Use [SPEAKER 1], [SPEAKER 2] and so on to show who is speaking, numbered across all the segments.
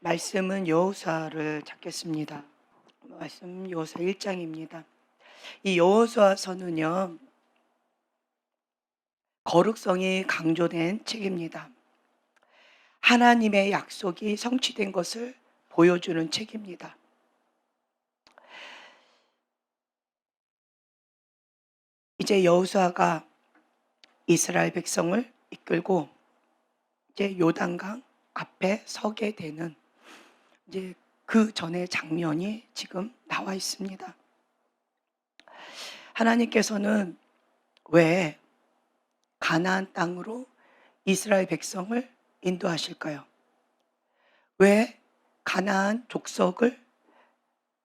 [SPEAKER 1] 말씀은 여호수아를 찾겠습니다. 말씀 여호수아 1장입니다. 이 여호수아서는요, 거룩성이 강조된 책입니다. 하나님의 약속이 성취된 것을 보여주는 책입니다. 이제 여호수아가 이스라엘 백성을 이끌고 이제 요단강 앞에 서게 되는 이제 그 전의 장면이 지금 나와 있습니다. 하나님께서는 왜 가나안 땅으로 이스라엘 백성을 인도하실까요? 왜 가나안 족속을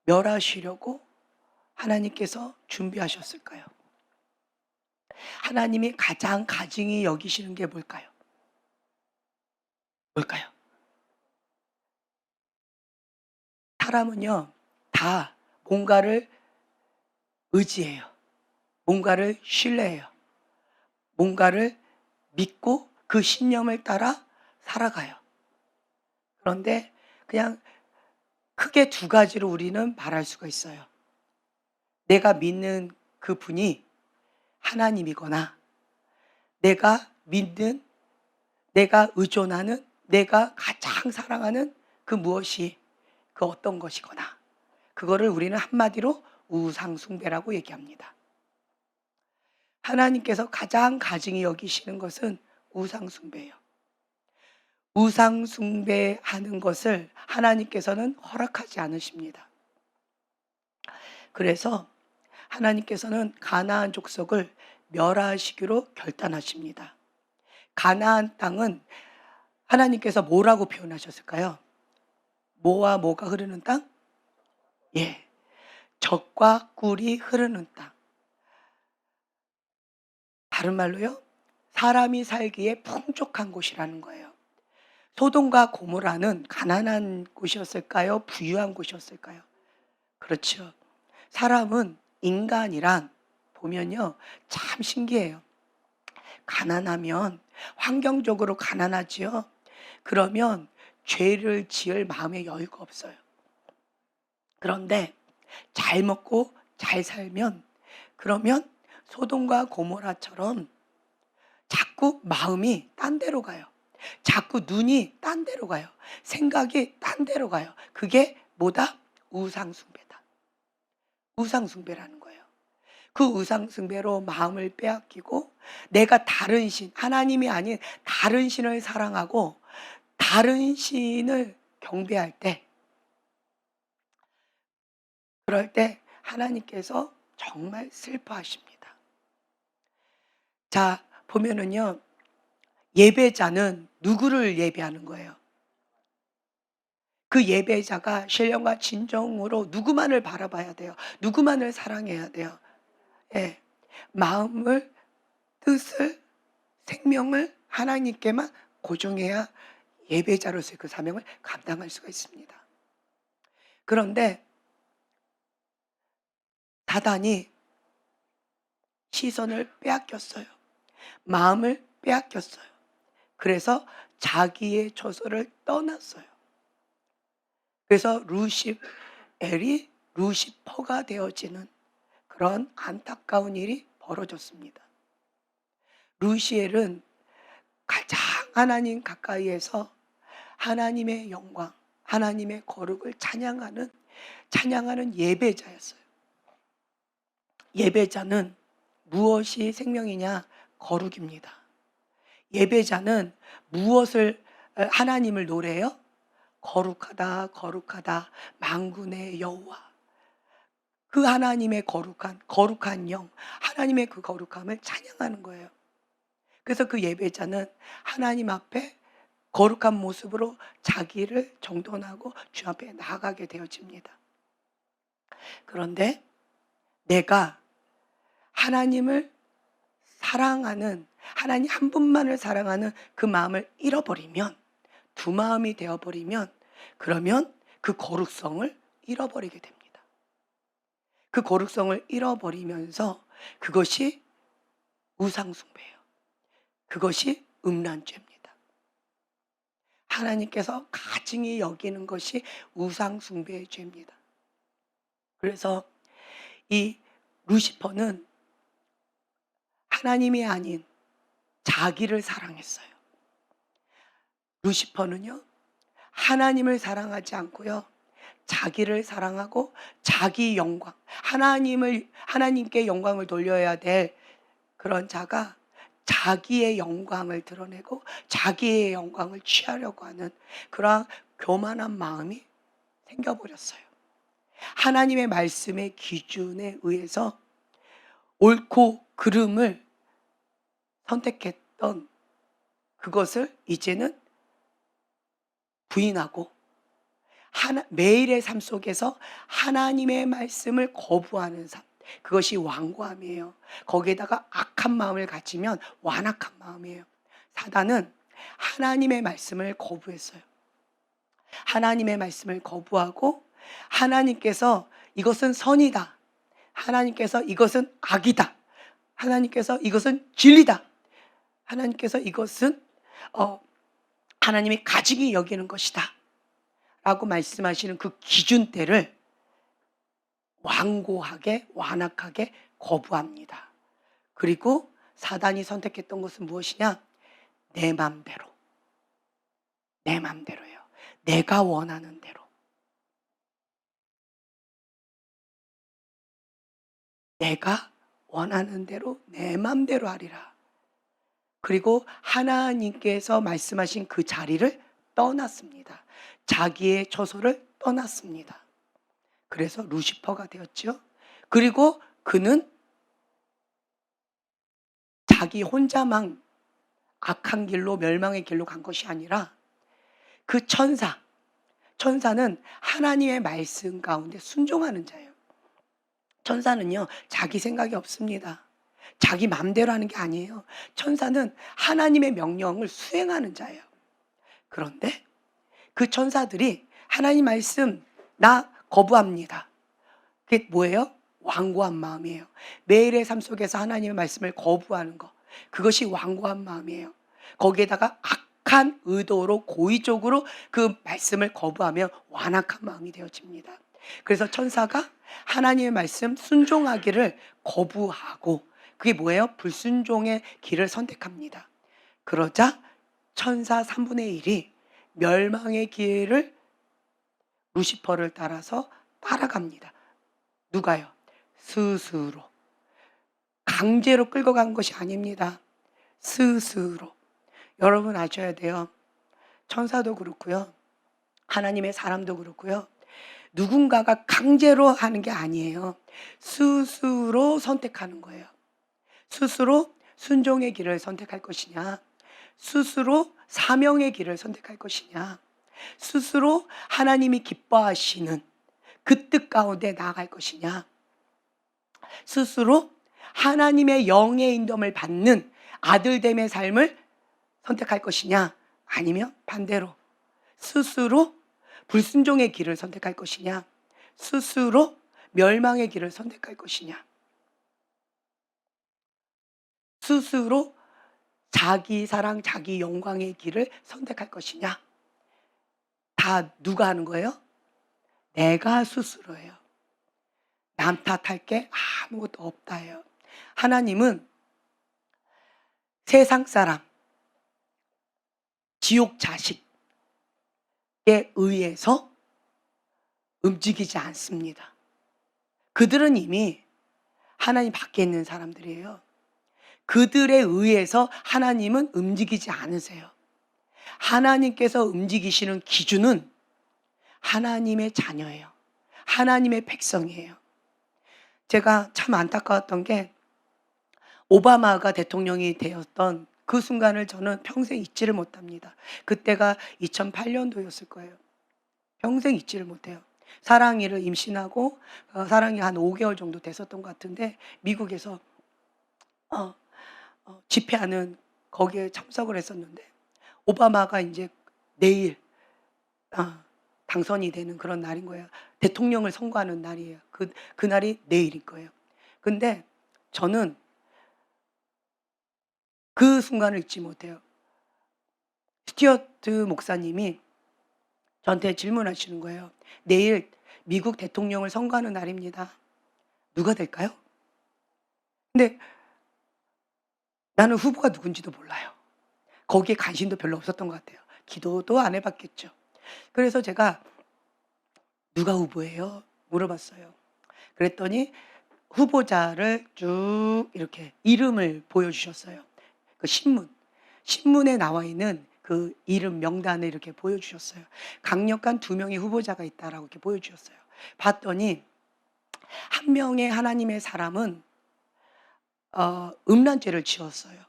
[SPEAKER 1] 멸하시려고 하나님께서 준비하셨을까요? 하나님이 가장 가증히 여기시는 게 뭘까요? 뭘까요? 사람은요, 다 뭔가를 의지해요. 뭔가를 신뢰해요. 뭔가를 믿고 그 신념을 따라 살아가요. 그런데 그냥 크게 두 가지로 우리는 말할 수가 있어요. 내가 믿는 그 분이 하나님이거나 내가 믿는, 내가 의존하는, 내가 가장 사랑하는 그 무엇이, 그 어떤 것이거나, 그거를 우리는 한마디로 우상숭배라고 얘기합니다. 하나님께서 가장 가증히 여기시는 것은 우상숭배예요. 우상숭배하는 것을 하나님께서는 허락하지 않으십니다. 그래서 하나님께서는 가나안 족속을 멸하시기로 결단하십니다. 가나안 땅은 하나님께서 뭐라고 표현하셨을까요? 뭐와 뭐가 흐르는 땅? 예, 젖과 꿀이 흐르는 땅. 다른 말로요, 사람이 살기에 풍족한 곳이라는 거예요. 소돔과 고모라는 가난한 곳이었을까요? 부유한 곳이었을까요? 그렇죠. 사람은, 인간이란 보면요, 참 신기해요. 가난하면, 환경적으로 가난하지요. 그러면 죄를 지을 마음의 여유가 없어요. 그런데 잘 먹고 잘 살면, 그러면 소돔과 고모라처럼 자꾸 마음이 딴 데로 가요. 자꾸 눈이 딴 데로 가요. 생각이 딴 데로 가요. 그게 뭐다? 우상숭배다. 우상숭배라는 거예요. 그 우상숭배로 마음을 빼앗기고 내가 다른 신, 하나님이 아닌 다른 신을 사랑하고 다른 신을 경배할 때, 그럴 때 하나님께서 정말 슬퍼하십니다. 자, 보면은요, 예배자는 누구를 예배하는 거예요? 그 예배자가 신령과 진정으로 누구만을 바라봐야 돼요. 누구만을 사랑해야 돼요. 예. 마음을, 뜻을, 생명을 하나님께만 고정해야 예배자로서의 그 사명을 감당할 수가 있습니다. 그런데 사단이 시선을 빼앗겼어요. 마음을 빼앗겼어요. 그래서 자기의 처소를 떠났어요. 그래서 루시엘이 루시퍼가 되어지는 그런 안타까운 일이 벌어졌습니다. 루시엘은 가장 하나님 가까이에서 하나님의 영광, 하나님의 거룩을 찬양하는 예배자였어요. 예배자는 무엇이 생명이냐? 거룩입니다. 예배자는 무엇을 하나님을 노래해요? 거룩하다, 거룩하다, 만군의 여호와. 그 하나님의 거룩한 영, 하나님의 그 거룩함을 찬양하는 거예요. 그래서 그 예배자는 하나님 앞에 거룩한 모습으로 자기를 정돈하고 주 앞에 나아가게 되어집니다. 그런데 내가 하나님을 사랑하는, 하나님 한 분만을 사랑하는 그 마음을 잃어버리면, 두 마음이 되어버리면, 그러면 그 거룩성을 잃어버리게 됩니다. 그 거룩성을 잃어버리면서 그것이 우상숭배예요. 그것이 음란죄입니다. 하나님께서 가증히 여기는 것이 우상 숭배의 죄입니다. 그래서 이 루시퍼는 하나님이 아닌 자기를 사랑했어요. 루시퍼는요, 하나님을 사랑하지 않고요, 자기를 사랑하고 자기 영광, 하나님께 영광을 돌려야 될 그런 자가 자기의 영광을 드러내고 자기의 영광을 취하려고 하는 그러한 교만한 마음이 생겨버렸어요. 하나님의 말씀의 기준에 의해서 옳고 그름을 선택했던 그것을 이제는 부인하고 매일의 삶 속에서 하나님의 말씀을 거부하는 삶, 그것이 완고함이에요. 거기에다가 악한 마음을 가지면 완악한 마음이에요. 사단은 하나님의 말씀을 거부했어요. 하나님의 말씀을 거부하고 하나님께서 이것은 선이다, 하나님께서 이것은 악이다, 하나님께서 이것은 진리다, 하나님께서 이것은 하나님이 가증히 여기는 것이다 라고 말씀하시는 그 기준대를 완고하게 완악하게 거부합니다. 그리고 사단이 선택했던 것은 무엇이냐? 내 맘대로, 내 맘대로예요. 내가 원하는 대로, 내가 원하는 대로 내 맘대로 하리라. 그리고 하나님께서 말씀하신 그 자리를 떠났습니다. 자기의 처소를 떠났습니다. 그래서 루시퍼가 되었죠. 그리고 그는 자기 혼자만 악한 길로, 멸망의 길로 간 것이 아니라 그 천사는 하나님의 말씀 가운데 순종하는 자예요. 천사는요, 자기 생각이 없습니다. 자기 마음대로 하는 게 아니에요. 천사는 하나님의 명령을 수행하는 자예요. 그런데 그 천사들이 하나님 말씀 나 거부합니다. 그게 뭐예요? 완고한 마음이에요. 매일의 삶 속에서 하나님의 말씀을 거부하는 것, 그것이 완고한 마음이에요. 거기에다가 악한 의도로 고의적으로 그 말씀을 거부하면 완악한 마음이 되어집니다. 그래서 천사가 하나님의 말씀 순종하기를 거부하고, 그게 뭐예요? 불순종의 길을 선택합니다. 그러자 천사 3분의 1이 멸망의 길을 루시퍼를 따라서 따라갑니다. 누가요? 스스로. 강제로 끌고 간 것이 아닙니다. 스스로. 여러분 아셔야 돼요. 천사도 그렇고요, 하나님의 사람도 그렇고요, 누군가가 강제로 하는 게 아니에요. 스스로 선택하는 거예요. 스스로 순종의 길을 선택할 것이냐, 스스로 사명의 길을 선택할 것이냐, 스스로 하나님이 기뻐하시는 그 뜻 가운데 나아갈 것이냐, 스스로 하나님의 영의 인도함을 받는 아들됨의 삶을 선택할 것이냐, 아니면 반대로 스스로 불순종의 길을 선택할 것이냐, 스스로 멸망의 길을 선택할 것이냐, 스스로 자기 사랑, 자기 영광의 길을 선택할 것이냐. 다 누가 하는 거예요? 내가 스스로예요. 남 탓할 게 아무것도 없다예요. 하나님은 세상 사람, 지옥 자식에 의해서 움직이지 않습니다. 그들은 이미 하나님 밖에 있는 사람들이에요. 그들에 의해서 하나님은 움직이지 않으세요. 하나님께서 움직이시는 기준은 하나님의 자녀예요. 하나님의 백성이에요. 제가 참 안타까웠던 게, 오바마가 대통령이 되었던 그 순간을 저는 평생 잊지를 못합니다. 그때가 2008년도였을 거예요. 평생 잊지를 못해요. 사랑이를 임신하고 사랑이 한 5개월 정도 됐었던 것 같은데, 미국에서 집회하는 거기에 참석을 했었는데, 오바마가 이제 내일 당선이 되는 그런 날인 거예요. 대통령을 선거하는 날이에요. 그날이 내일인 거예요. 근데 저는 그 순간을 잊지 못해요. 스튜어트 목사님이 저한테 질문하시는 거예요. "내일 미국 대통령을 선거하는 날입니다. 누가 될까요?" 근데 나는 후보가 누군지도 몰라요. 거기에 관심도 별로 없었던 것 같아요. 기도도 안 해 봤겠죠. 그래서 제가 "누가 후보예요?" 물어봤어요. 그랬더니 후보자를 쭉 이렇게 이름을 보여주셨어요. 그 신문에 나와 있는 그 이름 명단을 이렇게 보여주셨어요. "강력한 두 명의 후보자가 있다."라고 이렇게 보여주셨어요. 봤더니 한 명의 하나님의 사람은 음란죄를 지었어요.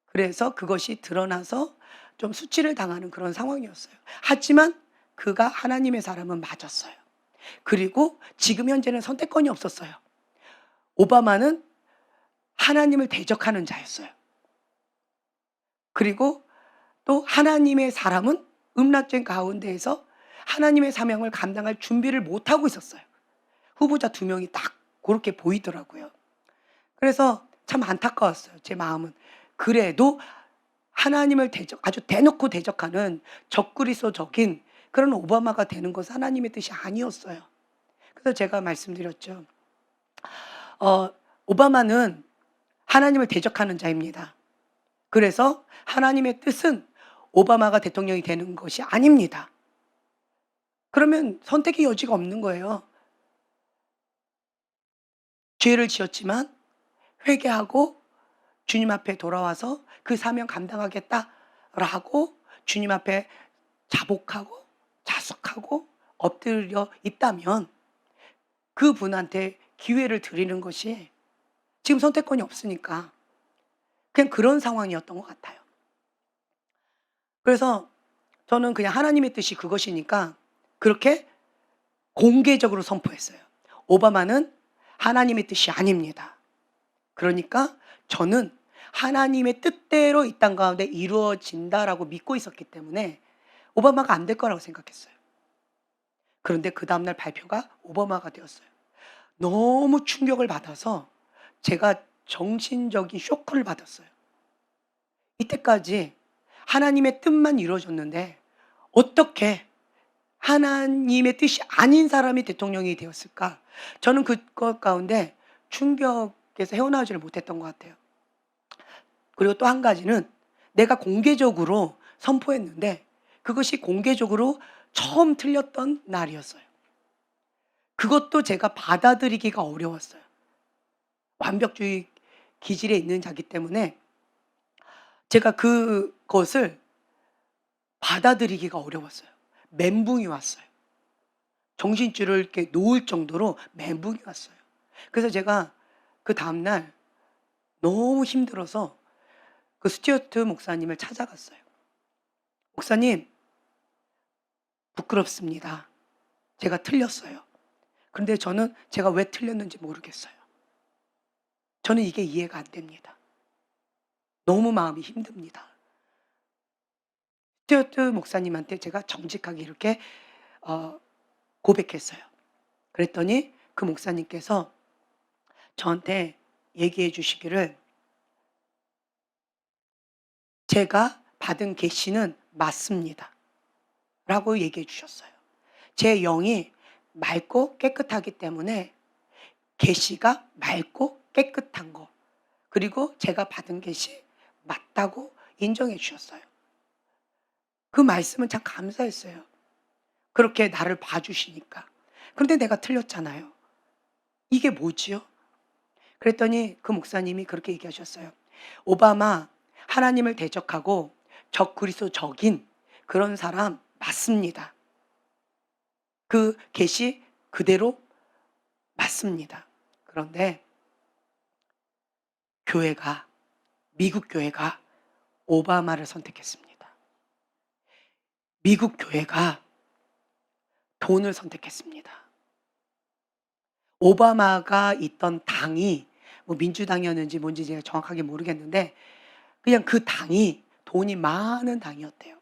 [SPEAKER 1] 그래서 그것이 드러나서 좀 수치를 당하는 그런 상황이었어요. 하지만 그가 하나님의 사람은 맞았어요. 그리고 지금 현재는 선택권이 없었어요. 오바마는 하나님을 대적하는 자였어요. 그리고 또 하나님의 사람은 음란죄 가운데에서 하나님의 사명을 감당할 준비를 못하고 있었어요. 후보자 두 명이 딱 그렇게 보이더라고요. 그래서 참 안타까웠어요, 제 마음은. 그래도 하나님을 아주 대놓고 대적하는 적그리스도적인 그런 오바마가 되는 것은 하나님의 뜻이 아니었어요. 그래서 제가 말씀드렸죠. 오바마는 하나님을 대적하는 자입니다. 그래서 하나님의 뜻은 오바마가 대통령이 되는 것이 아닙니다. 그러면 선택의 여지가 없는 거예요. 죄를 지었지만 회개하고 주님 앞에 돌아와서 그 사명 감당하겠다라고 주님 앞에 자복하고 자숙하고 엎드려 있다면 그분한테 기회를 드리는 것이 지금 선택권이 없으니까 그냥 그런 상황이었던 것 같아요. 그래서 저는 그냥 하나님의 뜻이 그것이니까 그렇게 공개적으로 선포했어요. 오바마는 하나님의 뜻이 아닙니다. 그러니까 저는 하나님의 뜻대로 이 땅 가운데 이루어진다라고 믿고 있었기 때문에 오바마가 안 될 거라고 생각했어요. 그런데 그 다음날 발표가 오바마가 되었어요. 너무 충격을 받아서 제가 정신적인 쇼크를 받았어요. 이때까지 하나님의 뜻만 이루어졌는데 어떻게 하나님의 뜻이 아닌 사람이 대통령이 되었을까? 저는 그것 가운데 충격에서 헤어나오지를 못했던 것 같아요. 그리고 또 한 가지는 내가 공개적으로 선포했는데 그것이 공개적으로 처음 틀렸던 날이었어요. 그것도 제가 받아들이기가 어려웠어요. 완벽주의 기질에 있는 자기 때문에 제가 그것을 받아들이기가 어려웠어요. 멘붕이 왔어요. 정신줄을 이렇게 놓을 정도로 멘붕이 왔어요. 그래서 제가 그 다음날 너무 힘들어서 그 스튜어트 목사님을 찾아갔어요. "목사님, 부끄럽습니다. 제가 틀렸어요. 그런데 저는 제가 왜 틀렸는지 모르겠어요. 저는 이게 이해가 안 됩니다. 너무 마음이 힘듭니다." 스튜어트 목사님한테 제가 정직하게 이렇게 어 고백했어요. 그랬더니 그 목사님께서 저한테 얘기해 주시기를 "제가 받은 계시는 맞습니다." 라고 얘기해 주셨어요. 제 영이 맑고 깨끗하기 때문에 계시가 맑고 깨끗한 거 그리고 제가 받은 계시 맞다고 인정해 주셨어요. 그 말씀은 참 감사했어요. 그렇게 나를 봐 주시니까. 그런데 내가 틀렸잖아요. 이게 뭐지요? 그랬더니 그 목사님이 그렇게 얘기하셨어요. "오바마 하나님을 대적하고 적그리스도적인 그런 사람 맞습니다. 그 계시 그대로 맞습니다. 그런데 교회가 미국 교회가 오바마를 선택했습니다. 미국 교회가 돈을 선택했습니다. 오바마가 있던 당이 뭐 민주당이었는지 뭔지 제가 정확하게 모르겠는데 그냥 그 당이 돈이 많은 당이었대요.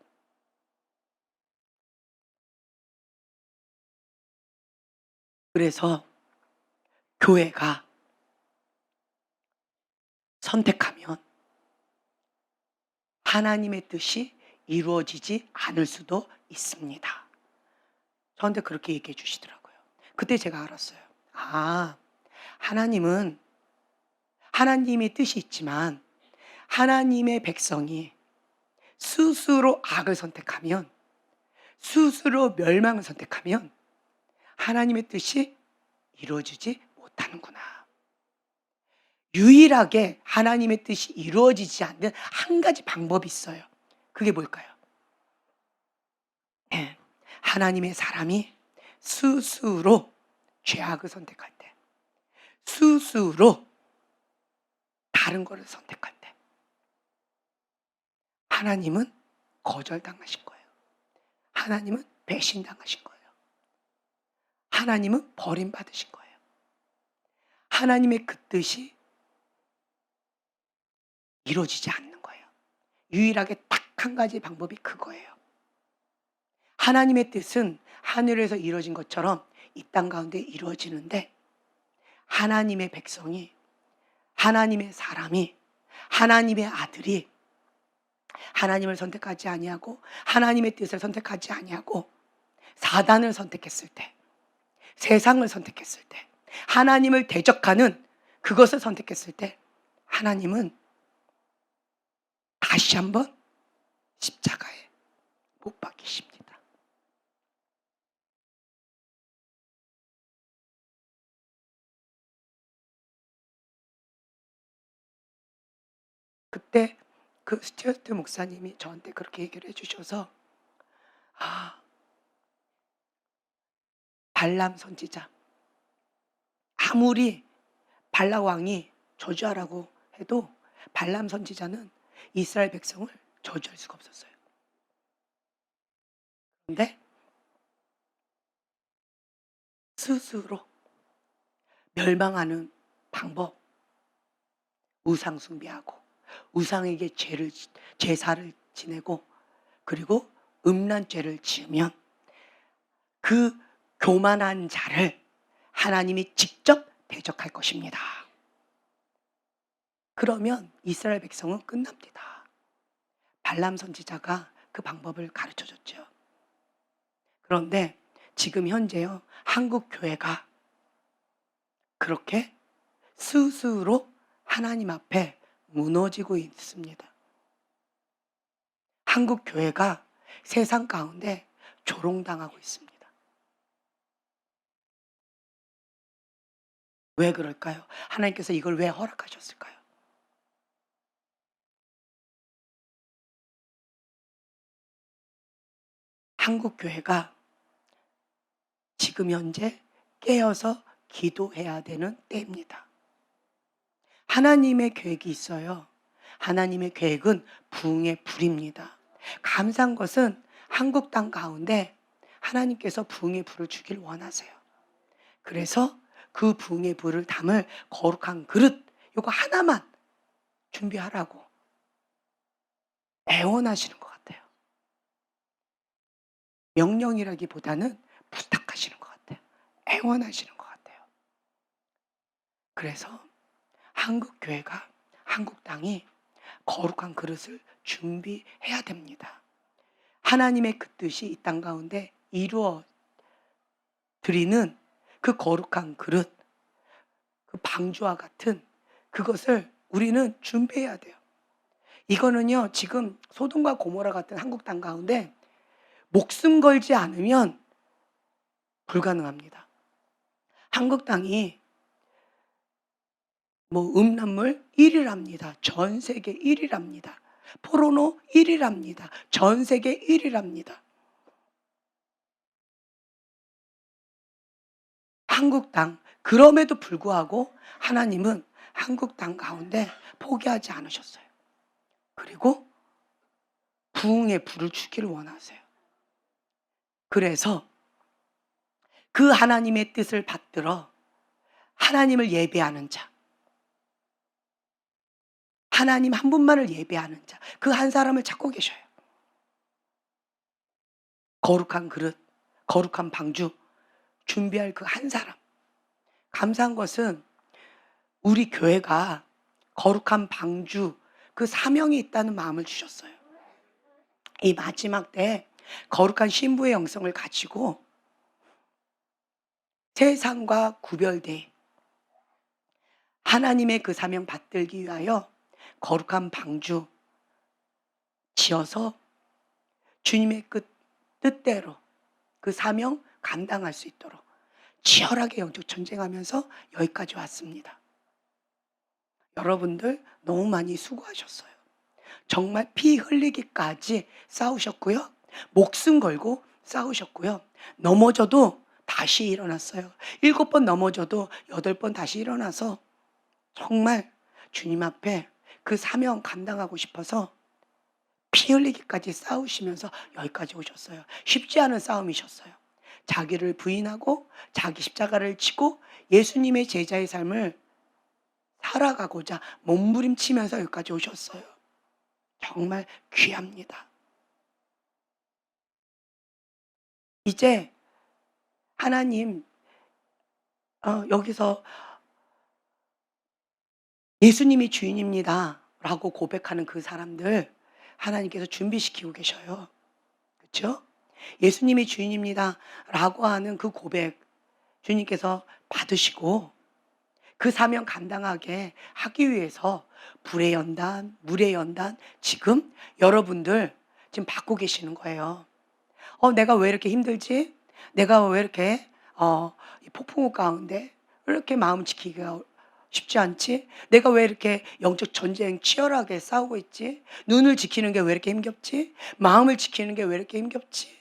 [SPEAKER 1] 그래서 교회가 선택하면 하나님의 뜻이 이루어지지 않을 수도 있습니다. 저한테 그렇게 얘기해 주시더라고요. 그때 제가 알았어요. 아, 하나님은 하나님의 뜻이 있지만 하나님의 백성이 스스로 악을 선택하면, 스스로 멸망을 선택하면 하나님의 뜻이 이루어지지 못하는구나. 유일하게 하나님의 뜻이 이루어지지 않는 한 가지 방법이 있어요. 그게 뭘까요? 예, 하나님의 사람이 스스로 죄악을 선택할 때, 스스로 다른 것을 선택할 때 하나님은 거절당하신 거예요. 하나님은 배신당하신 거예요. 하나님은 버림받으신 거예요. 하나님의 그 뜻이 이루어지지 않는 거예요. 유일하게 딱 한 가지 방법이 그거예요. 하나님의 뜻은 하늘에서 이루어진 것처럼 이 땅 가운데 이루어지는데, 하나님의 백성이, 하나님의 사람이, 하나님의 아들이 하나님을 선택하지 아니하고 하나님의 뜻을 선택하지 아니하고 사단을 선택했을 때, 세상을 선택했을 때, 하나님을 대적하는 그것을 선택했을 때 하나님은 다시 한번 십자가에 못 박히십니다. 그때 그 스튜어트 목사님이 저한테 그렇게 얘기를 해주셔서, 아, 발람 선지자, 아무리 발락 왕이 저주하라고 해도 발람 선지자는 이스라엘 백성을 저주할 수가 없었어요. 그런데 스스로 멸망하는 방법, 우상 숭배하고 우상에게 제사를 지내고 그리고 음란죄를 지으면 그 교만한 자를 하나님이 직접 대적할 것입니다. 그러면 이스라엘 백성은 끝납니다. 발람 선지자가 그 방법을 가르쳐 줬죠. 그런데 지금 현재요, 한국 교회가 그렇게 스스로 하나님 앞에 무너지고 있습니다. 한국 교회가 세상 가운데 조롱당하고 있습니다. 왜 그럴까요? 하나님께서 이걸 왜 허락하셨을까요? 한국 교회가 지금 현재 깨어서 기도해야 되는 때입니다. 하나님의 계획이 있어요. 하나님의 계획은 부흥의 불입니다. 감사한 것은 한국 땅 가운데 하나님께서 부흥의 불을 주길 원하세요. 그래서 그 부흥의 불을 담을 거룩한 그릇, 요거 하나만 준비하라고 애원하시는 것 같아요. 명령이라기보다는 부탁하시는 것 같아요. 애원하시는 것 같아요. 그래서 한국 교회가, 한국 땅이 거룩한 그릇을 준비해야 됩니다. 하나님의 그 뜻이 이 땅 가운데 이루어 드리는 그 거룩한 그릇, 그 방주와 같은 그것을 우리는 준비해야 돼요. 이거는요, 지금 소돔과 고모라 같은 한국 땅 가운데 목숨 걸지 않으면 불가능합니다. 한국 땅이 음란물 1위랍니다. 전 세계 1위랍니다. 포르노 1위랍니다. 전 세계 1위랍니다. 한국 땅, 그럼에도 불구하고 하나님은 한국 땅 가운데 포기하지 않으셨어요. 그리고 부흥의 불을 주기를 원하세요. 그래서 그 하나님의 뜻을 받들어 하나님을 예배하는 자, 하나님 한 분만을 예배하는 자, 그 한 사람을 찾고 계셔요. 거룩한 그릇, 거룩한 방주 준비할 그 한 사람. 감사한 것은 우리 교회가 거룩한 방주 그 사명이 있다는 마음을 주셨어요. 이 마지막 때 거룩한 신부의 영성을 가지고 세상과 구별돼 하나님의 그 사명 받들기 위하여 거룩한 방주 지어서 주님의 그 뜻대로 그 사명 감당할 수 있도록 치열하게 영적 전쟁하면서 여기까지 왔습니다. 여러분들 너무 많이 수고하셨어요. 정말 피 흘리기까지 싸우셨고요. 목숨 걸고 싸우셨고요. 넘어져도 다시 일어났어요. 7번 넘어져도 8번 다시 일어나서 정말 주님 앞에 그 사명 감당하고 싶어서 피 흘리기까지 싸우시면서 여기까지 오셨어요. 쉽지 않은 싸움이셨어요. 자기를 부인하고 자기 십자가를 지고 예수님의 제자의 삶을 살아가고자 몸부림치면서 여기까지 오셨어요. 정말 귀합니다. 이제 하나님 여기서 예수님이 주인입니다 라고 고백하는 그 사람들 하나님께서 준비시키고 계셔요. 그렇죠? 예수님이 주인입니다 라고 하는 그 고백 주님께서 받으시고 그 사명 감당하게 하기 위해서 불의 연단, 물의 연단 지금 여러분들 지금 받고 계시는 거예요. 내가 왜 이렇게 힘들지? 내가 왜 이렇게 이 폭풍우 가운데 왜 이렇게 마음 지키기가 쉽지 않지? 내가 왜 이렇게 영적 전쟁 치열하게 싸우고 있지? 눈을 지키는 게 왜 이렇게 힘겹지? 마음을 지키는 게 왜 이렇게 힘겹지?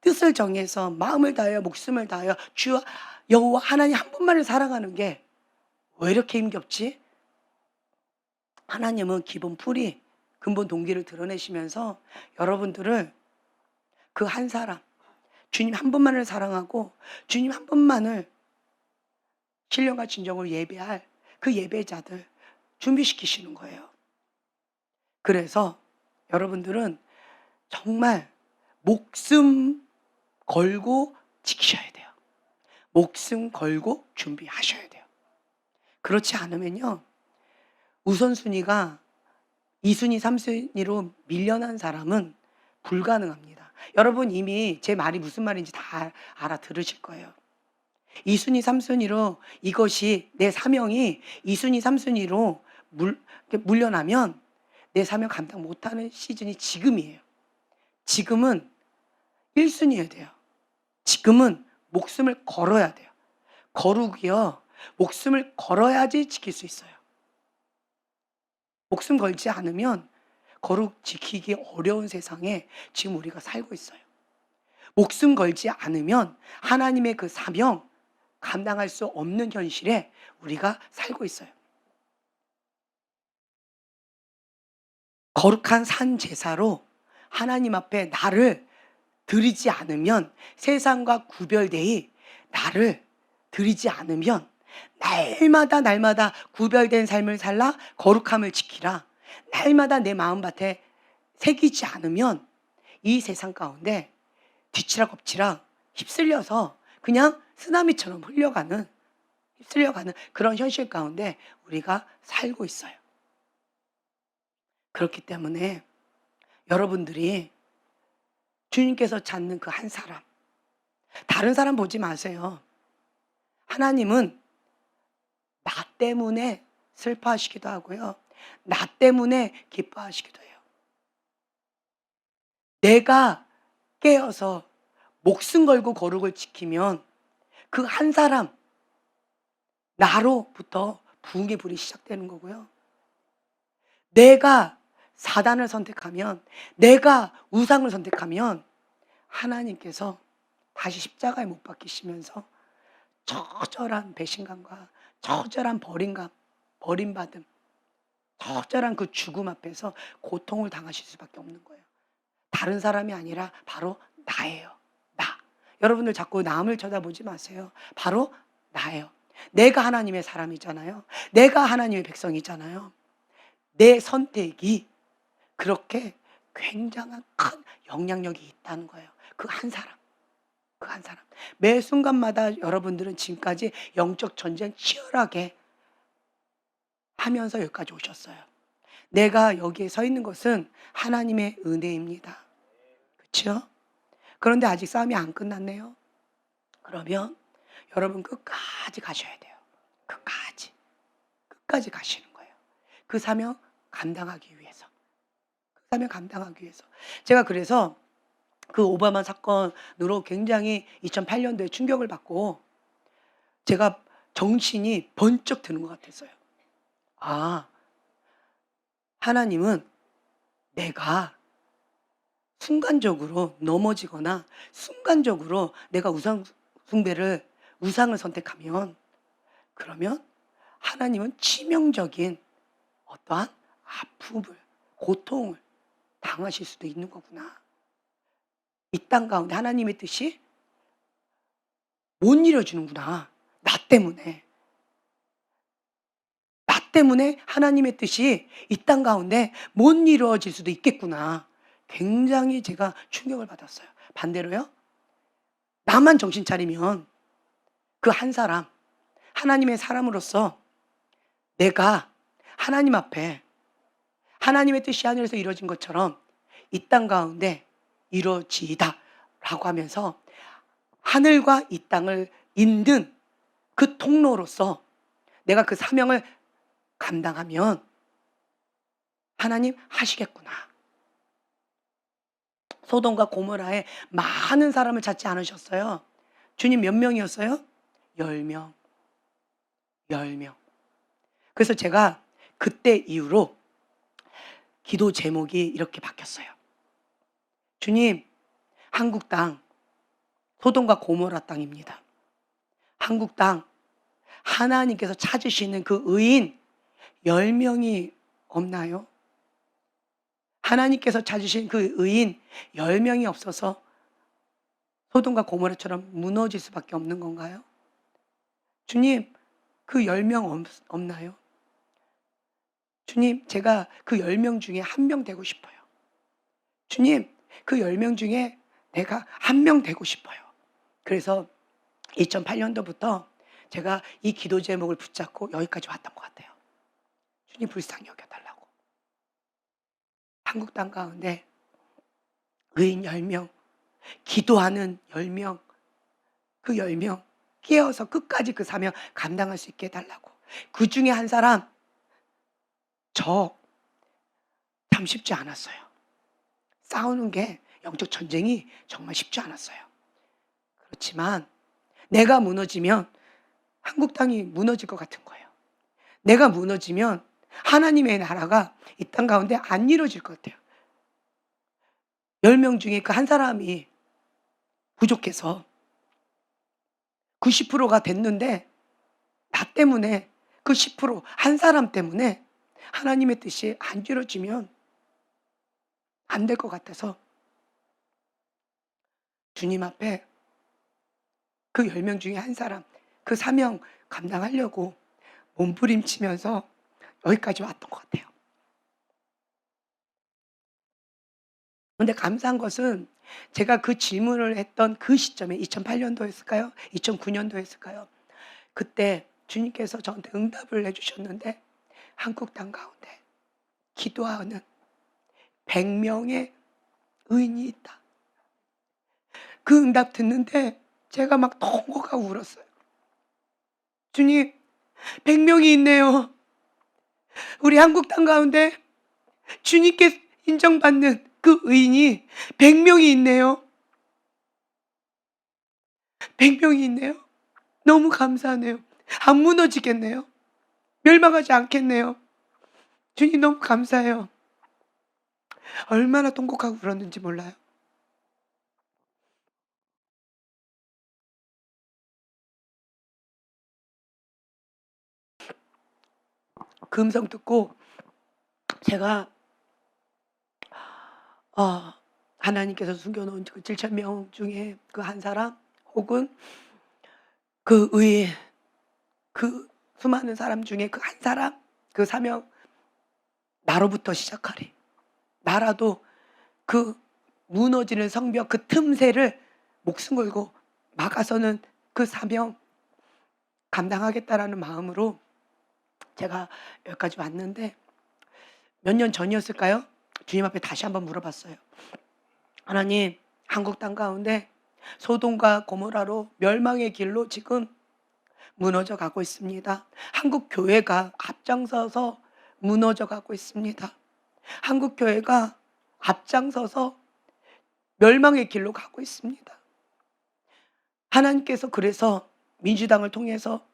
[SPEAKER 1] 뜻을 정해서 마음을 다하여 목숨을 다하여 주 여호와 하나님 한 분만을 살아가는 게 왜 이렇게 힘겹지? 하나님은 기본 풀이 근본 동기를 드러내시면서 여러분들을 그 한 사람 주님 한 분만을 사랑하고 주님 한 분만을 신령과 진정으로 예배할 그 예배자들 준비시키시는 거예요. 그래서 여러분들은 정말 목숨 걸고 지키셔야 돼요. 목숨 걸고 준비하셔야 돼요. 그렇지 않으면요. 우선순위가 2순위, 3순위로 밀려난 사람은 불가능합니다. 여러분 이미 제 말이 무슨 말인지 다 알아들으실 거예요. 2순위, 3순위로 이것이 내 사명이 2순위, 3순위로 물려나면 내 사명 감당 못하는 시즌이 지금이에요. 지금은 1순위여야 돼요. 지금은 목숨을 걸어야 돼요. 거룩이요. 목숨을 걸어야지 지킬 수 있어요. 목숨 걸지 않으면 거룩 지키기 어려운 세상에 지금 우리가 살고 있어요. 목숨 걸지 않으면 하나님의 그 사명 감당할 수 없는 현실에 우리가 살고 있어요. 거룩한 산 제사로 하나님 앞에 나를 드리지 않으면 세상과 구별되이 나를 드리지 않으면 날마다 구별된 삶을 살라 거룩함을 지키라 날마다 내 마음밭에 새기지 않으면 이 세상 가운데 뒤치락 엎치락 휩쓸려서 그냥 쓰나미처럼 휩쓸려가는 그런 현실 가운데 우리가 살고 있어요. 그렇기 때문에 여러분들이 주님께서 찾는 그 한 사람 다른 사람 보지 마세요. 하나님은 나 때문에 슬퍼하시기도 하고요. 나 때문에 기뻐하시기도 해요. 내가 깨어서 목숨 걸고 거룩을 지키면 그 한 사람 나로부터 부흥의 불이 시작되는 거고요. 내가 사단을 선택하면 내가 우상을 선택하면 하나님께서 다시 십자가에 못 박히시면서 처절한 배신감과 처절한 버림받음, 처절한 그 죽음 앞에서 고통을 당하실 수밖에 없는 거예요. 다른 사람이 아니라 바로 나예요. 나. 여러분들 자꾸 남을 쳐다보지 마세요. 바로 나예요. 내가 하나님의 사람이잖아요. 내가 하나님의 백성이잖아요. 내 선택이 그렇게 굉장한 큰 영향력이 있다는 거예요. 그 한 사람. 그 한 사람. 매 순간마다 여러분들은 지금까지 영적 전쟁 치열하게 하면서 여기까지 오셨어요. 내가 여기에 서 있는 것은 하나님의 은혜입니다. 그렇죠? 그런데 아직 싸움이 안 끝났네요. 그러면 여러분 끝까지 가셔야 돼요. 끝까지. 끝까지 가시는 거예요. 그 사명 감당하기 위해서. 그 사명 감당하기 위해서. 제가 그래서 그 오바마 사건으로 굉장히 2008년도에 충격을 받고 제가 정신이 번쩍 드는 것 같았어요. 아, 하나님은 내가 순간적으로 넘어지거나 순간적으로 내가 우상을 선택하면 그러면 하나님은 치명적인 어떠한 아픔을, 고통을 당하실 수도 있는 거구나. 이 땅 가운데 하나님의 뜻이 못 이뤄주는구나. 나 때문에. 나 때문에 하나님의 뜻이 이 땅 가운데 못 이루어질 수도 있겠구나. 굉장히 제가 충격을 받았어요. 반대로요. 나만 정신 차리면 그 한 사람, 하나님의 사람으로서 내가 하나님 앞에 하나님의 뜻이 하늘에서 이루어진 것처럼 이 땅 가운데 이루어지이다 라고 하면서 하늘과 이 땅을 잇는 그 통로로서 내가 그 사명을 감당하면 하나님 하시겠구나. 소돔과 고모라에 많은 사람을 찾지 않으셨어요. 주님 몇 명이었어요? 10명. 10명. 그래서 제가 그때 이후로 기도 제목이 이렇게 바뀌었어요. 주님, 한국 땅, 소돔과 고모라 땅입니다. 한국 땅, 하나님께서 찾으시는 그 의인 10명이 없나요? 하나님께서 찾으신 그 의인 10명이 없어서 소돔과 고모라처럼 무너질 수밖에 없는 건가요? 주님, 그 10명 없나요? 주님, 제가 그 10명 중에 한 명 되고 싶어요. 주님, 그 10명 중에 내가 한 명 되고 싶어요. 그래서 2008년도부터 제가 이 기도 제목을 붙잡고 여기까지 왔던 것 같아요. 주님 불쌍히 여겨달라고. 한국 땅 가운데 의인 10명, 기도하는 10명, 그 10명 깨어서 끝까지 그 사명 감당할 수 있게 해달라고. 그 중에 한 사람, 저 참 쉽지 않았어요. 싸우는 게 영적 전쟁이 정말 쉽지 않았어요. 그렇지만 내가 무너지면 한국 땅이 무너질 것 같은 거예요. 내가 무너지면 하나님의 나라가 이 땅 가운데 안 이루어질 것 같아요. 10명 중에 그 한 사람이 부족해서 90%가 됐는데 나 때문에 그 10%한 사람 때문에 하나님의 뜻이 안 이루어지면 안 될 것 같아서 주님 앞에 그 10명 중에 한 사람 그 사명 감당하려고 몸부림치면서 여기까지 왔던 것 같아요. 근데 감사한 것은 제가 그 질문을 했던 그 시점에 2008년도였을까요? 2009년도였을까요? 그때 주님께서 저한테 응답을 해주셨는데 한국 땅 가운데 기도하는 100명의 의인이 있다. 그 응답 듣는데 제가 막 통곡하고 울었어요. 주님, 100명이 있네요. 우리 한국 땅 가운데 주님께 인정받는 그 의인이 100명이 있네요. 100명이 있네요. 너무 감사하네요. 안 무너지겠네요. 멸망하지 않겠네요. 주님 너무 감사해요. 얼마나 통곡하고 울었는지 몰라요. 그 음성 듣고 제가 하나님께서 숨겨놓은 그 7,000명 중에 그 한 사람 혹은 그 의인 그 수많은 사람 중에 그 한 사람 그 사명 나로부터 시작하리. 나라도 그 무너지는 성벽 그 틈새를 목숨 걸고 막아서는 그 사명 감당하겠다라는 마음으로 제가 여기까지 왔는데 몇 년 전이었을까요? 주님 앞에 다시 한번 물어봤어요. 하나님, 한국 땅 가운데 소돔과 고모라로 멸망의 길로 지금 무너져 가고 있습니다. 한국 교회가 앞장서서 무너져 가고 있습니다. 한국 교회가 앞장서서 멸망의 길로 가고 있습니다. 하나님께서 그래서 민주당을 통해서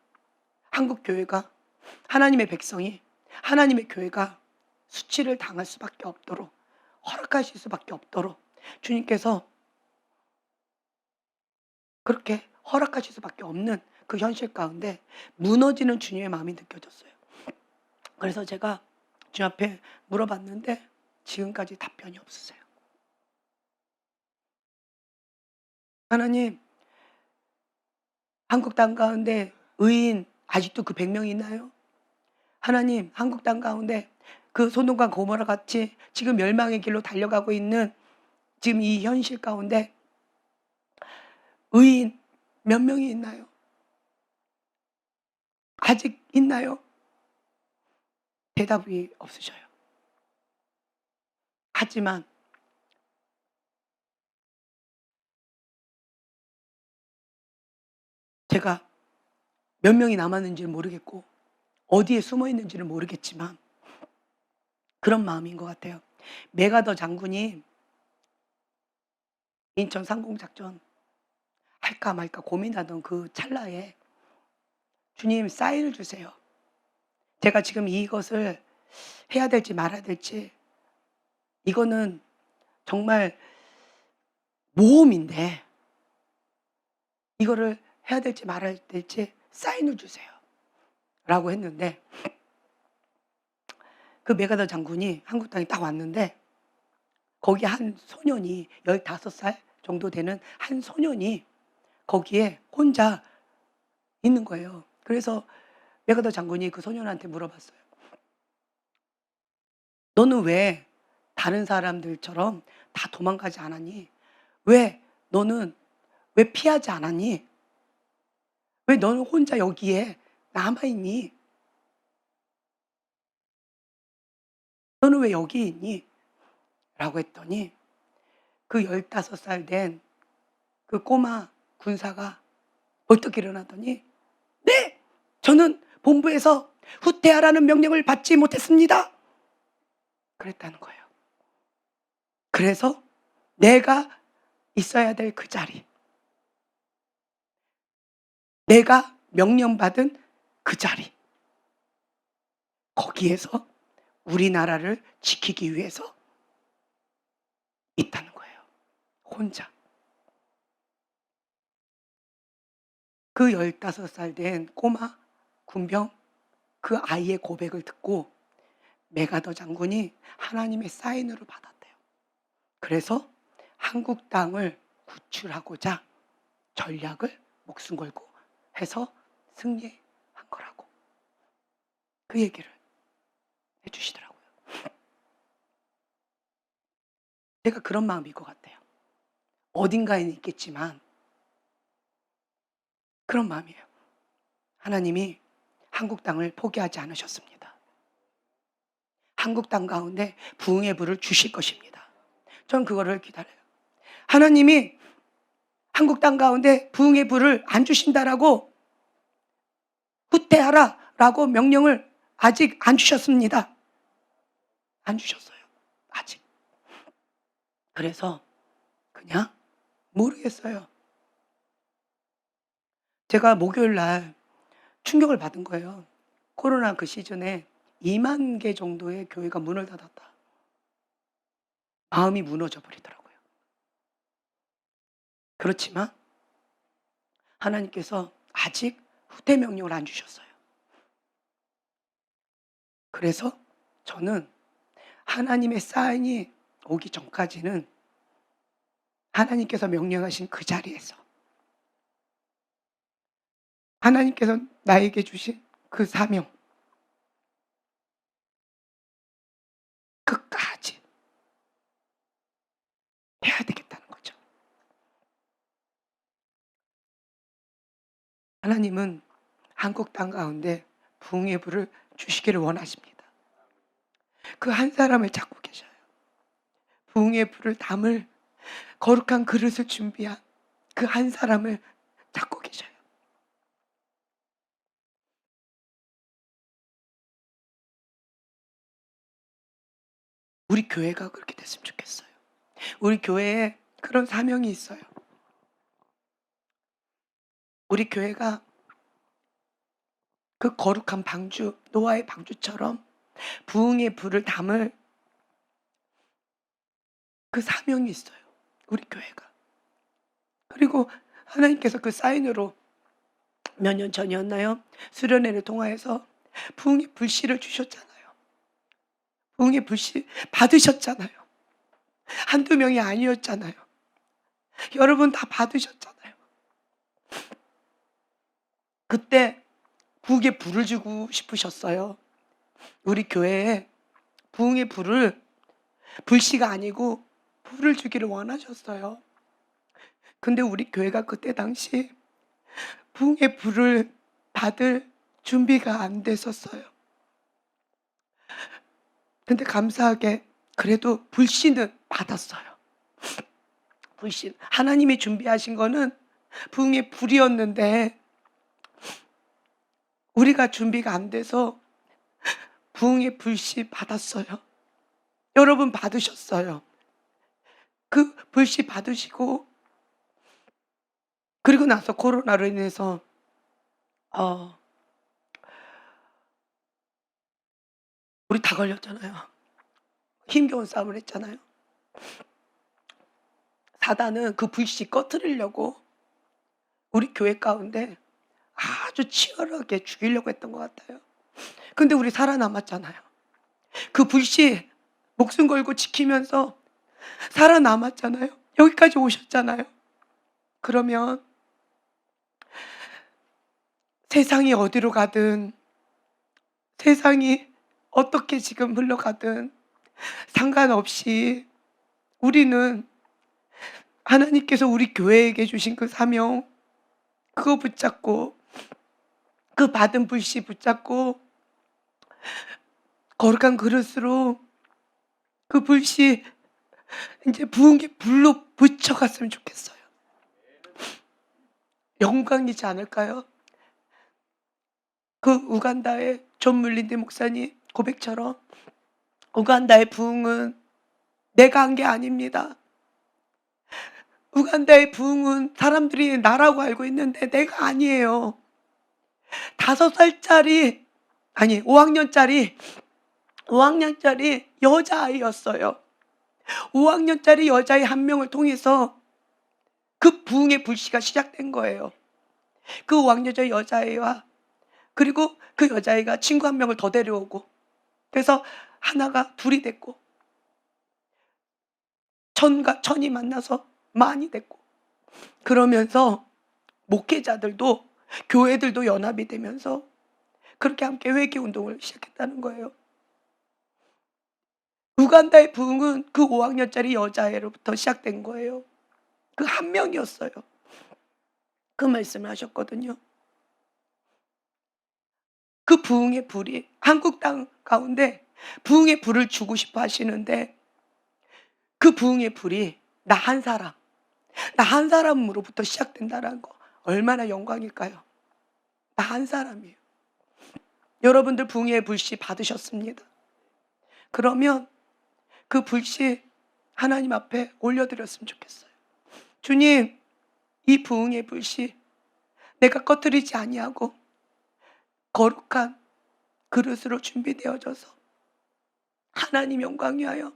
[SPEAKER 1] 한국 교회가, 하나님의 백성이, 하나님의 교회가 수치를 당할 수밖에 없도록, 허락하실 수밖에 없도록 주님께서 그렇게 허락하실 수밖에 없는 그 현실 가운데 무너지는 주님의 마음이 느껴졌어요. 그래서 제가 주님 앞에 물어봤는데 지금까지 답변이 없으세요. 하나님, 한국 땅 가운데 의인 아직도 그 100명이 있나요? 하나님, 한국 땅 가운데 그 소돔과 고모라 같이 지금 멸망의 길로 달려가고 있는 지금 이 현실 가운데 의인 몇 명이 있나요? 아직 있나요? 대답이 없으셔요. 하지만 제가 몇 명이 남았는지는 모르겠고 어디에 숨어 있는지는 모르겠지만 그런 마음인 것 같아요. 메가더 장군이 인천 상공작전 할까 말까 고민하던 그 찰나에 주님 사인을 주세요. 제가 지금 이것을 해야 될지 말아야 될지, 이거는 정말 모험인데 이거를 해야 될지 말아야 될지 사인을 주세요 라고 했는데, 그 메가더 장군이 한국 땅에 딱 왔는데 거기 한 소년이 15살 정도 되는 한 소년이 거기에 혼자 있는 거예요. 그래서 메가더 장군이 그 소년한테 물어봤어요. 너는 왜 다른 사람들처럼 다 도망가지 않았니? 왜 너는 왜 피하지 않았니? 왜 너는 혼자 여기에 남아있니? 너는 왜 여기 있니? 라고 했더니 그 15살 된 그 꼬마 군사가 벌떡 일어나더니 네! 저는 본부에서 후퇴하라는 명령을 받지 못했습니다. 그랬다는 거예요. 그래서 내가 있어야 될 그 자리, 내가 명령받은 그 자리, 거기에서 우리나라를 지키기 위해서 있다는 거예요. 혼자. 그 15살 된 꼬마 군병, 그 아이의 고백을 듣고 메가더 장군이 하나님의 사인으로 받았대요. 그래서 한국 땅을 구출하고자 전략을 목숨 걸고 해서 승리한 거라고 그 얘기를 해주시더라고요. 제가 그런 마음일 것 같아요. 어딘가에는 있겠지만 그런 마음이에요. 하나님이 한국 땅을 포기하지 않으셨습니다. 한국 땅 가운데 부흥의 불을 주실 것입니다. 전 그거를 기다려요. 하나님이 한국 땅 가운데 부흥의 불을 안 주신다라고 후퇴하라라고 명령을 아직 안 주셨습니다. 안 주셨어요. 아직. 그래서 그냥 모르겠어요. 제가 목요일 날 충격을 받은 거예요. 코로나 그 시즌에 2만 개 정도의 교회가 문을 닫았다. 마음이 무너져 버리더라고요. 그렇지만 하나님께서 아직 후퇴 명령을 안 주셨어요. 그래서 저는 하나님의 사인이 오기 전까지는 하나님께서 명령하신 그 자리에서 하나님께서 나에게 주신 그 사명 끝까지 해야 되겠다는 거죠. 하나님은 한국 땅 가운데 부흥의 불을 주시기를 원하십니다. 그 한 사람을 찾고 계셔요. 부흥의 불을 담을 거룩한 그릇을 준비한 그 한 사람을 찾고 계셔요. 우리 교회가 그렇게 됐으면 좋겠어요. 우리 교회에 그런 사명이 있어요. 우리 교회가 그 거룩한 방주, 노아의 방주처럼 부흥의 불을 담을 그 사명이 있어요. 우리 교회가. 그리고 하나님께서 그 사인으로 몇 년 전이었나요? 수련회를 통하여서 부흥의 불씨를 주셨잖아요. 부흥의 불씨 받으셨잖아요. 한두 명이 아니었잖아요. 여러분 다 받으셨잖아요. 그때 부흥의 불을 주고 싶으셨어요. 우리 교회에 부흥의 불을 불씨가 아니고 불을 주기를 원하셨어요. 근데 우리 교회가 그때 당시 부흥의 불을 받을 준비가 안 됐었어요. 근데 감사하게 그래도 불씨는 받았어요. 불씨. 하나님이 준비하신 거는 부흥의 불이었는데 우리가 준비가 안 돼서 부흥의 불씨 받았어요. 여러분 받으셨어요. 그 불씨 받으시고 그리고 나서 코로나로 인해서 어 우리 다 걸렸잖아요. 힘겨운 싸움을 했잖아요. 사단은 그 불씨 꺼트리려고 우리 교회 가운데 아주 치열하게 죽이려고 했던 것 같아요. 근데 우리 살아남았잖아요. 그 불씨 목숨 걸고 지키면서 살아남았잖아요. 여기까지 오셨잖아요. 그러면 세상이 어디로 가든, 세상이 어떻게 지금 흘러가든 상관없이 우리는 하나님께서 우리 교회에게 주신 그 사명, 그거 붙잡고, 그 받은 불씨 붙잡고 거룩한 그릇으로 그 불씨 이제 부흥의 불로 붙여갔으면 좋겠어요. 영광이지 않을까요? 그 우간다의 존 물린드 목사님 고백처럼 우간다의 부흥은 내가 한 게 아닙니다. 우간다의 부흥은 사람들이 나라고 알고 있는데 내가 아니에요. 5살짜리 아니 5학년짜리 여자아이였어요. 5학년짜리 여자아이 한 명을 통해서 그 부흥의 불씨가 시작된 거예요. 그 5학년짜리 여자아이와 그리고 그 여자아이가 친구 한 명을 더 데려오고 그래서 하나가 둘이 됐고 천과 천이 만나서 만이 됐고 그러면서 목회자들도 교회들도 연합이 되면서 그렇게 함께 회개 운동을 시작했다는 거예요. 우간다의 부흥은 그 5학년짜리 여자애로부터 시작된 거예요. 그 한 명이었어요. 그 말씀을 하셨거든요. 그 부흥의 불이 한국 땅 가운데 부흥의 불을 주고 싶어 하시는데 그 부흥의 불이 나 한 사람, 나 한 사람으로부터 시작된다는 거 얼마나 영광일까요? 나 한 사람이에요. 여러분들 부흥의 불씨 받으셨습니다. 그러면 그 불씨 하나님 앞에 올려드렸으면 좋겠어요. 주님, 이 부흥의 불씨 내가 꺼뜨리지 아니하고 거룩한 그릇으로 준비되어져서 하나님 영광 위하여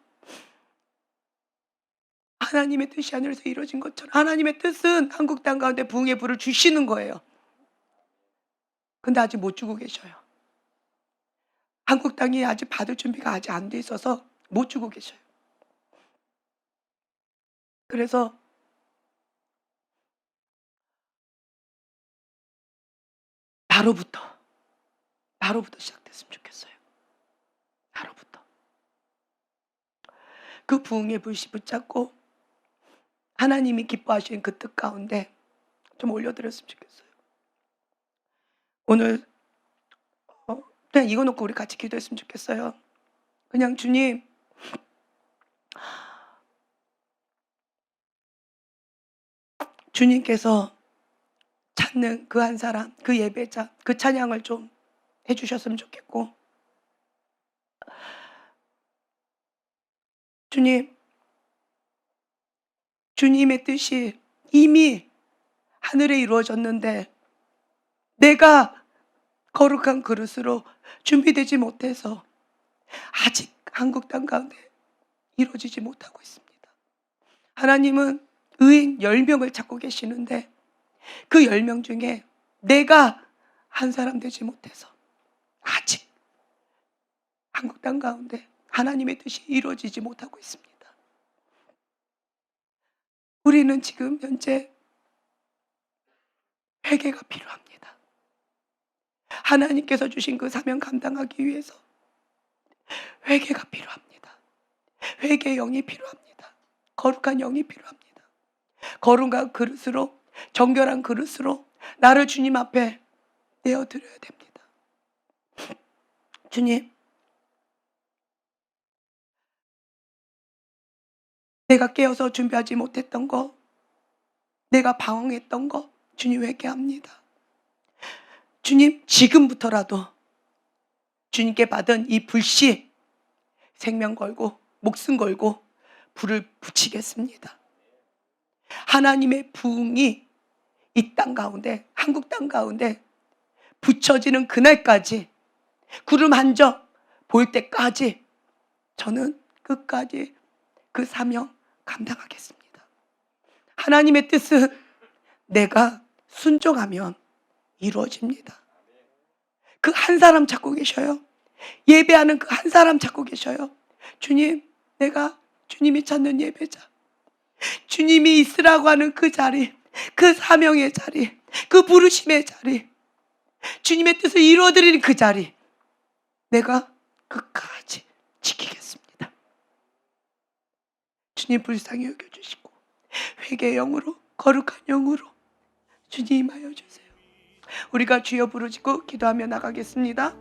[SPEAKER 1] 하나님의 뜻이 하늘에서 이루어진 것처럼 하나님의 뜻은 한국 땅 가운데 부흥의 불을 주시는 거예요. 근데 아직 못 주고 계셔요. 한국 땅이 아직 받을 준비가 아직 안 돼 있어서 못 주고 계셔요. 그래서 나로부터, 나로부터 시작됐으면 좋겠어요. 나로부터. 그 부흥의 불씨 붙잡고 하나님이 기뻐하시는 그 뜻 가운데 좀 올려드렸으면 좋겠어요. 오늘 그냥 이거 놓고 우리 같이 기도했으면 좋겠어요. 그냥 주님 주님께서 찾는 그 한 사람, 그 예배자, 그 찬양을 좀 해주셨으면 좋겠고, 주님, 주님의 뜻이 이미 하늘에 이루어졌는데 내가 거룩한 그릇으로 준비되지 못해서 아직 한국 땅 가운데 이루어지지 못하고 있습니다. 하나님은 의인 10명을 찾고 계시는데 그 10명 중에 내가 한 사람 되지 못해서 아직 한국 땅 가운데 하나님의 뜻이 이루어지지 못하고 있습니다. 우리는 지금 현재 회개가 필요합니다. 하나님께서 주신 그 사명 감당하기 위해서 회개가 필요합니다. 회개의 영이 필요합니다. 거룩한 영이 필요합니다. 거룩한 그릇으로, 정결한 그릇으로 나를 주님 앞에 내어드려야 됩니다. 주님, 내가 깨어서 준비하지 못했던 거, 내가 방황했던 거, 주님 회개합니다. 주님, 지금부터라도 주님께 받은 이 불씨 생명 걸고 목숨 걸고 불을 붙이겠습니다. 하나님의 부흥이 이 땅 가운데, 한국 땅 가운데 붙여지는 그날까지, 구름 한 점 보일 때까지 저는 끝까지 그 사명 감당하겠습니다. 하나님의 뜻은 내가 순종하면 이루어집니다. 그 한 사람 찾고 계셔요. 예배하는 그 한 사람 찾고 계셔요. 주님, 내가 주님이 찾는 예배자, 주님이 있으라고 하는 그 자리, 그 사명의 자리, 그 부르심의 자리, 주님의 뜻을 이루어드리는 그 자리, 내가 끝까지 지키겠습니다. 주님 불쌍히 여겨주시고 회개의 영으로, 거룩한 영으로 주님 임하여 주세요. 우리가 주여 부르짖고 기도하며 나가겠습니다.